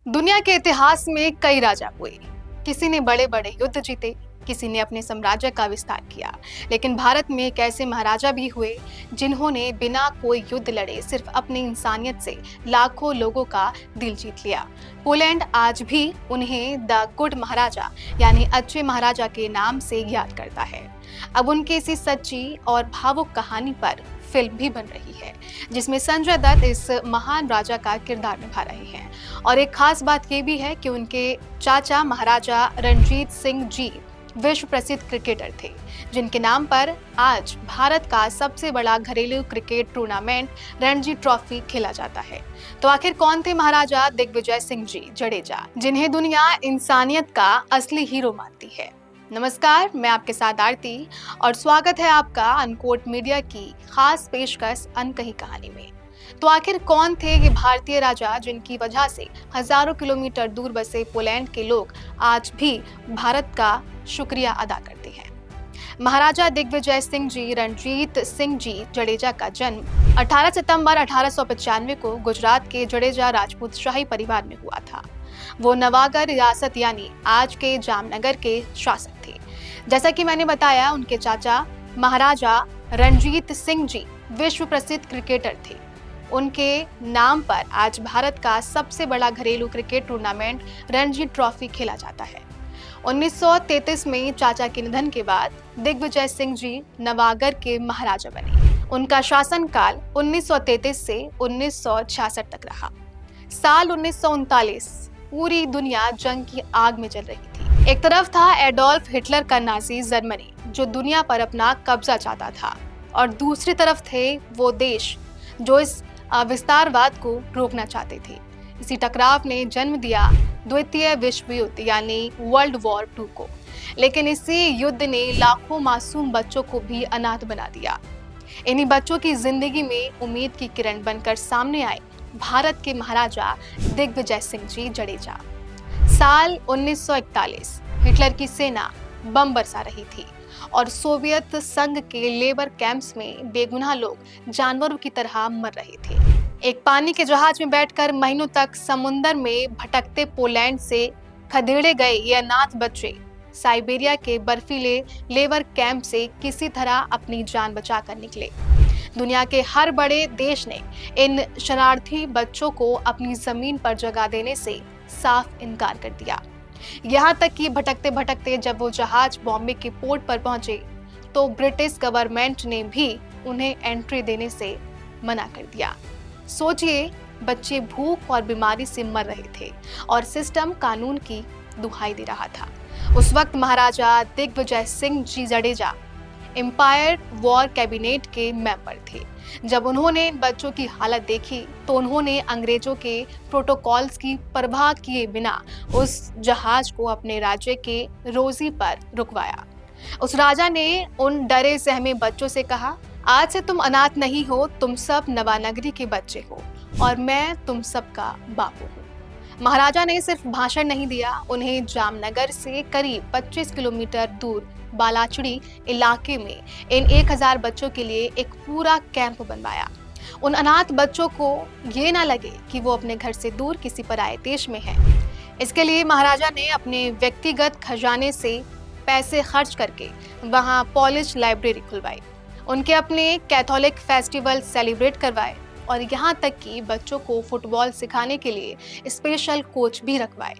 दुनिया के इतिहास में कई राजा हुए। किसी ने बड़े बड़े युद्ध जीते, किसी ने अपने साम्राज्य का विस्तार किया। लेकिन भारत में एक ऐसे महाराजा भी हुए जिन्होंने बिना कोई युद्ध लड़े सिर्फ अपनी इंसानियत से लाखों लोगों का दिल जीत लिया। पोलैंड आज भी उन्हें द गुड महाराजा यानी अच्छे महाराजा के नाम से याद करता है। अब उनकी इसी सच्ची और भावुक कहानी पर फिल्म भी बन रही है, जिसमें संजय दत्त इस महान राजा का किरदार निभा रहे हैं। और एक खास बात ये भी है कि उनके चाचा महाराजा रणजीत सिंह जी विश्व प्रसिद्ध क्रिकेटर थे, जिनके नाम पर आज भारत का सबसे बड़ा घरेलू क्रिकेट टूर्नामेंट रणजी ट्रॉफी खेला जाता है। तो आखिर कौन थे महाराजा दिग्विजय सिंह जी जडेजा, जिन्हें दुनिया इंसानियत का असली हीरो मानती है। नमस्कार, मैं आपके साथ आरती और स्वागत है आपका अनकोट मीडिया की खास पेशकश अनकही कहानी में। तो आखिर कौन थे ये भारतीय राजा जिनकी वजह से हजारों किलोमीटर दूर बसे पोलैंड के लोग आज भी भारत का शुक्रिया अदा करते हैं। महाराजा दिग्विजय सिंह जी रणजीत सिंह जी जडेजा का जन्म 18 सितंबर 1895 को गुजरात के जडेजा राजपूत शाही परिवार में हुआ था। वो नवागढ़ रियासत यानी आज के जामनगर के शासक थे। जैसा कि मैंने बताया, उनके चाचा महाराजा रणजीत सिंह जी विश्व प्रसिद्ध क्रिकेटर थे। उनके नाम पर आज भारत का सबसे बड़ा घरेलू क्रिकेट टूर्नामेंट रणजी ट्रॉफी खेला जाता है। 1933 में चाचा के निधन के बाद दिग्विजय सिंह जी नवागढ़ के महाराजा बने। उनका शासनकाल 1933 से 1966 तक रहा। साल 1939 पूरी दुनिया जंग की आग में जल रही थी। एक तरफ था एडोल्फ हिटलर का नाजी जर्मनी, जो दुनिया पर अपना कब्जा चाहता था, और दूसरी तरफ थे वो देश जो इस विस्तारवाद को रोकना चाहते थे। इसी टकराव ने जन्म दिया द्वितीय विश्व युद्ध यानी वर्ल्ड वॉर 2 को। लेकिन इसी युद्ध ने लाखों मासूम बच्चों को भी अनाथ बना दिया। इन्हीं बच्चों की जिंदगी में उम्मीद की किरण बनकर सामने आए भारत के महाराजा दिग्विजय सिंह जी जडेजा। साल 1941 हिटलर की सेना बम बरसा रही थी और सोवियत संघ के लेबर कैंप्स में बेगुनाह लोग जानवरों की तरह मर रहे थे। एक पानी के जहाज में बैठकर महीनों तक समुंदर में भटकते पोलैंड से खदेड़े गए ये अनाथ बच्चे साइबेरिया के बर्फीले लेबर कैंप से किसी तरह अपनी जान बचाकर निकले। दुनिया के हर बड़े देश ने इन शरारती बच्चों को अपनी जमीन पर जगह देने से साफ इनकार कर दिया। यहाँ तक कि भटकते भटकते जब वो जहाज बॉम्बे के पोर्ट पर पहुंचे तो ब्रिटिश गवर्नमेंट ने भी उन्हें एंट्री देने से मना कर दिया। सोचिए, बच्चे भूख और बीमारी से मर रहे थे और सिस्टम कानून की दुहाई दे रहा था। उस वक्त महाराजा Digvijay Singh ji Jadeja empire war cabinet के मेंबर थे। जब उन्होंने इन बच्चों की हालत देखी तो उन्होंने अंग्रेजों के प्रोटोकॉल्स की परवाह किए बिना उस जहाज को अपने राज्य के रोजी पर रुकवाया। उस राजा ने उन डरे सहमे बच्चों से कहा, आज से तुम अनाथ नहीं हो, तुम सब नवानगरी के बच्चे हो और मैं तुम सबका बापू हूँ। महाराजा ने सिर्फ भाषण नहीं दिया, उन्हें जामनगर से करीब 25 किलोमीटर दूर बालाचड़ी इलाके में इन 1000 बच्चों के लिए एक पूरा कैंप बनवाया। उन अनाथ बच्चों को ये ना लगे कि वो अपने घर से दूर किसी पराये देश में हैं। इसके लिए महाराजा ने अपने व्यक्तिगत खजाने से पैसे खर्च करके वहाँ पॉलिश लाइब्रेरी खुलवाई, उनके अपने कैथोलिक फेस्टिवल सेलिब्रेट करवाए और यहाँ तक कि बच्चों को फुटबॉल सिखाने के लिए स्पेशल कोच भी रखवाए।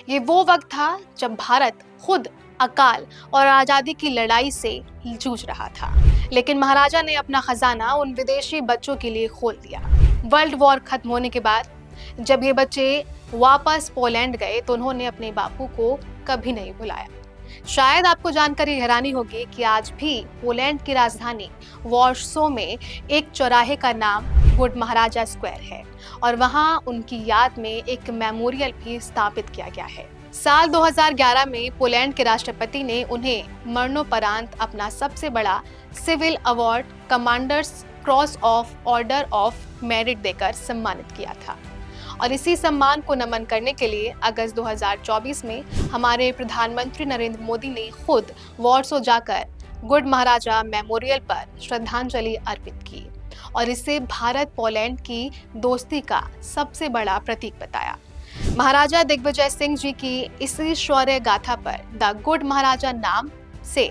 ये वो वक्त था जब भारत खुद अकाल और आज़ादी की लड़ाई से जूझ रहा था, लेकिन महाराजा ने अपना खजाना उन विदेशी बच्चों के लिए खोल दिया। वर्ल्ड वॉर खत्म होने के बाद जब ये बच्चे वापस पोलैंड गए तो उन्होंने अपने बापू को कभी नहीं भुलाया। शायद आपको जानकर ये हैरानी होगी कि आज भी पोलैंड की राजधानी वॉर्सो में एक चौराहे का नाम गुड महाराजा स्क्वायर है और वहाँ उनकी याद में एक मेमोरियल भी स्थापित किया गया है। साल 2011 में पोलैंड के राष्ट्रपति ने उन्हें मरणोपरांत अपना सबसे बड़ा civil award commanders cross of order of merit देकर सम्मानित किया था। और इसी सम्मान को नमन करने के लिए अगस्त 2024 में हमारे प्रधानमंत्री नरेंद्र मोदी ने खुद वॉर्सो जाकर गुड महाराजा मेमोरियल पर श्रद्धांजलि अर्पित की और इसे भारत पोलैंड की दोस्ती का सबसे बड़ा प्रतीक बताया। महाराजा दिग्विजय सिंह जी की इसी शौर्य गाथा पर द गुड महाराजा नाम से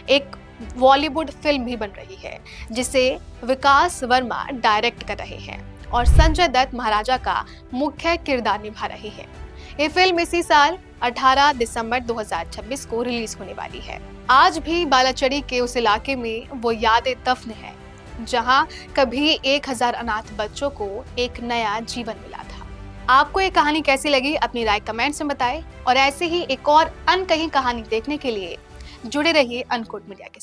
एक बॉलीवुड फिल्म भी बन रही है, जिसे विकास वर्मा डायरेक्ट कर रहे हैं और संजय दत्त महाराजा का मुख्य किरदार निभा रहे हैं। ये फिल्म इसी साल 18 दिसंबर 2026 को रिलीज होने वाली है। आज भी बालाचड़ी के उस इलाके में वो यादें दफन है जहां कभी 1000 अनाथ बच्चों को एक नया जीवन मिला था। आपको ये कहानी कैसी लगी अपनी राय कमेंट्स में बताएं और ऐसे ही एक और अनकही कहानी देखने के लिए जुड़े रहिए अनकोट मीडिया के साथ।